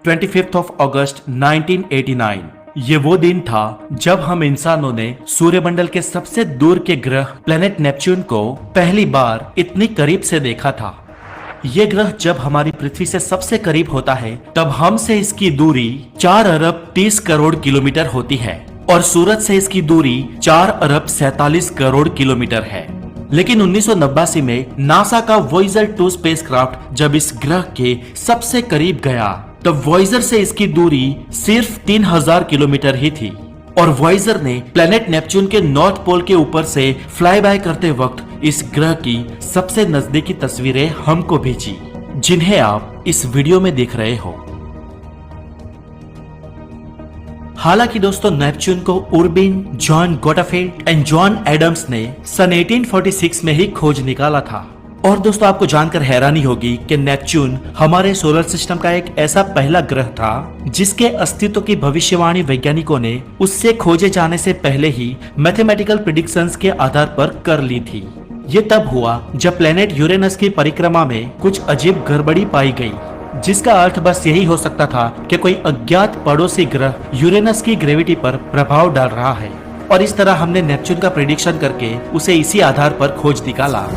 25 अगस्त 1989। ये वो दिन था जब हम इंसानों ने सूर्यमंडल के सबसे दूर के ग्रह प्लेनेट नेपच्यून को पहली बार इतनी करीब से देखा था। ये ग्रह जब हमारी पृथ्वी से सबसे करीब होता है तब हमसे इसकी दूरी 4 अरब 30 करोड़ किलोमीटर होती है और सूरज से इसकी दूरी 4 अरब 47 करोड़ किलोमीटर है। लेकिन 1989 में नासा का वॉयेजर 2 स्पेसक्राफ्ट जब इस ग्रह के सबसे करीब गया तब वॉयेजर से इसकी दूरी सिर्फ 3000 किलोमीटर ही थी और वॉयेजर ने प्लेनेट नेपच्यून के नॉर्थ पोल के ऊपर से फ्लाई बाय करते वक्त इस ग्रह की सबसे नजदीकी तस्वीरें हमको भेजी, जिन्हें आप इस वीडियो में देख रहे हो। हालांकि दोस्तों नेपच्यून को उर्बिन, जॉन गोटाफेल्ड एंड जॉन एडम्स ने सन 1846 में ही खोज निकाला था। और दोस्तों आपको जानकर हैरानी होगी कि नेपच्यून हमारे सोलर सिस्टम का एक ऐसा पहला ग्रह था जिसके अस्तित्व की भविष्यवाणी वैज्ञानिकों ने उससे खोजे जाने से पहले ही मैथमेटिकल प्रेडिक्शंस के आधार पर कर ली थी। ये तब हुआ जब प्लेनेट यूरेनस की परिक्रमा में कुछ अजीब गड़बड़ी पाई गई, जिसका अर्थ बस यही हो सकता था कि कोई अज्ञात पड़ोसी ग्रह यूरेनस की ग्रेविटी पर प्रभाव डाल रहा है। और इस तरह हमने नेपच्यून का प्रेडिक्शन करके उसे इसी आधार पर खोज निकाला।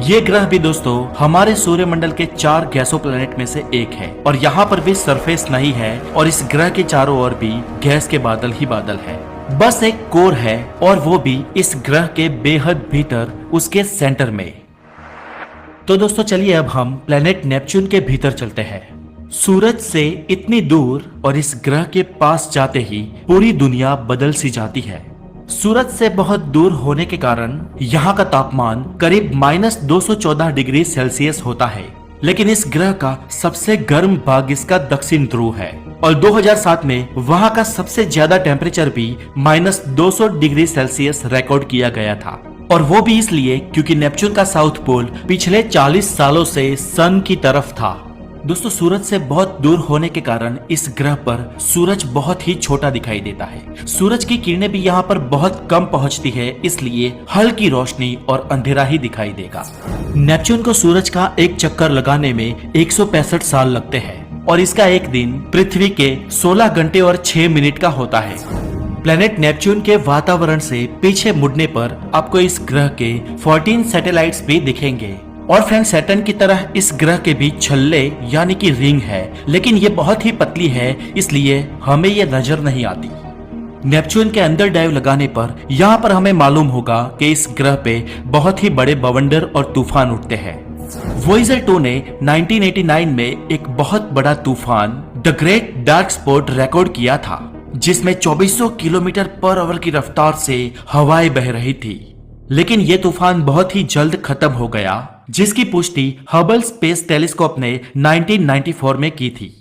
ये ग्रह भी दोस्तों हमारे सूर्यमंडल के 4 गैसो प्लेनेट में से एक है और यहाँ पर भी सरफेस नहीं है और इस ग्रह के चारों ओर भी गैस के बादल ही बादल है। बस एक कोर है और वो भी इस ग्रह के बेहद भीतर उसके सेंटर में। तो दोस्तों चलिए अब हम प्लेनेट नेपच्यून के भीतर चलते हैं। सूरज से इतनी दूर और इस ग्रह के पास जाते ही पूरी दुनिया बदल सी जाती है। सूरज से बहुत दूर होने के कारण यहाँ का तापमान करीब -214 डिग्री सेल्सियस होता है। लेकिन इस ग्रह का सबसे गर्म भाग इसका दक्षिण ध्रुव है और 2007 में वहाँ का सबसे ज्यादा टेम्परेचर भी -200 डिग्री सेल्सियस रिकॉर्ड किया गया था। और वो भी इसलिए क्योंकि नेपच्यून का साउथ पोल पिछले 40 सालों से सन की तरफ था। दोस्तों सूरज से बहुत दूर होने के कारण इस ग्रह पर सूरज बहुत ही छोटा दिखाई देता है। सूरज की किरणें भी यहाँ पर बहुत कम पहुँचती है, इसलिए हल्की रोशनी और अंधेरा ही दिखाई देगा। नेपच्यून को सूरज का एक चक्कर लगाने में 165 साल लगते हैं और इसका एक दिन पृथ्वी के 16 घंटे और 6 मिनट का होता है। प्लेनेट नेपच्यून के वातावरण से पीछे मुड़ने पर आपको इस ग्रह के 14 सैटेलाइट्स भी दिखेंगे। और फ्रेंड सैटर्न की तरह इस ग्रह के भी छल्ले यानी कि रिंग है, लेकिन ये बहुत ही पतली है, इसलिए हमें ये नजर नहीं आती। नेपच्यून के अंदर डाइव लगाने पर यहाँ पर हमें मालूम होगा कि इस ग्रह पे बहुत ही बड़े बवंडर और तूफान उठते हैं। वॉयेजर 2 ने 1989 में एक बहुत बड़ा तूफान the great dark spot record किया था, जिसमें 2400 किलोमीटर पर आवर की रफ्तार से हवाएं बह रही थी। लेकिन ये तूफान बहुत ही जल्द खत्म हो गया, जिसकी पुष्टि हबल स्पेस टेलीस्कोप ने 1994 में की थी।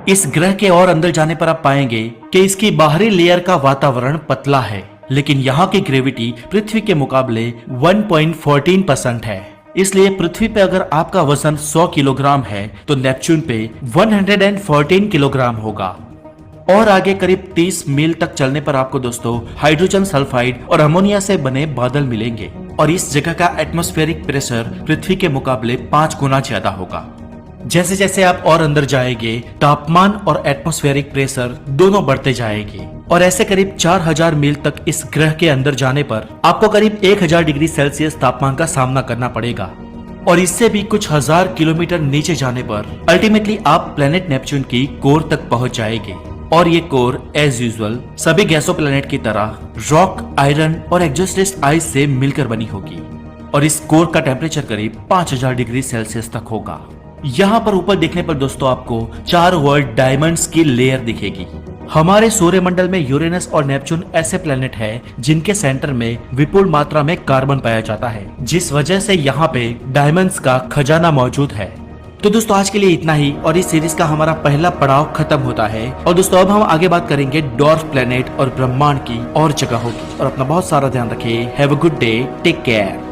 इस ग्रह के और अंदर जाने पर आप पाएंगे कि इसकी बाहरी लेयर का वातावरण पतला है, लेकिन यहाँ की ग्रेविटी पृथ्वी के मुकाबले 1.14% है। इसलिए पृथ्वी पे अगर आपका वजन 100 किलोग्राम है तो नेपच्यून पे 114 किलोग्राम होगा। और आगे करीब 30 मील तक चलने पर आपको दोस्तों हाइड्रोजन सल्फाइड और अमोनिया से बने बादल मिलेंगे और इस जगह का एटमॉस्फेरिक प्रेशर पृथ्वी के मुकाबले 5 गुना ज्यादा होगा। जैसे जैसे आप और अंदर जाएंगे तापमान और एटमॉस्फेरिक प्रेशर दोनों बढ़ते जाएंगे और ऐसे करीब 4000 मील तक इस ग्रह के अंदर जाने पर आपको करीब 1000 डिग्री सेल्सियस तापमान का सामना करना पड़ेगा। और इससे भी कुछ हजार किलोमीटर नीचे जाने पर अल्टीमेटली आप प्लेनेट नेपच्यून की कोर तक पहुंच जाएंगे। और ये कोर एज यूजुअल सभी गैसो प्लेनेट की तरह रॉक, आयरन और एक्सोस्टेस आइस से मिलकर बनी होगी और इस कोर का टेम्परेचर करीब 5000 डिग्री सेल्सियस तक होगा। यहाँ पर ऊपर देखने पर दोस्तों आपको 4 वर्ल्ड डायमंड्स की लेयर दिखेगी। हमारे सूर्यमंडल में यूरेनस और नेपच्यून ऐसे प्लेनेट है जिनके सेंटर में विपुल मात्रा में कार्बन पाया जाता है, जिस वजह से यहाँ पे डायमंड्स का खजाना मौजूद है। तो दोस्तों आज के लिए इतना ही और इस सीरीज का हमारा पहला पड़ाव खत्म होता है। और दोस्तों अब हम आगे बात करेंगे डॉर्फ प्लेनेट और ब्रह्मांड की और जगहों की। और अपना बहुत सारा ध्यान रखिए। Have a good day, take care.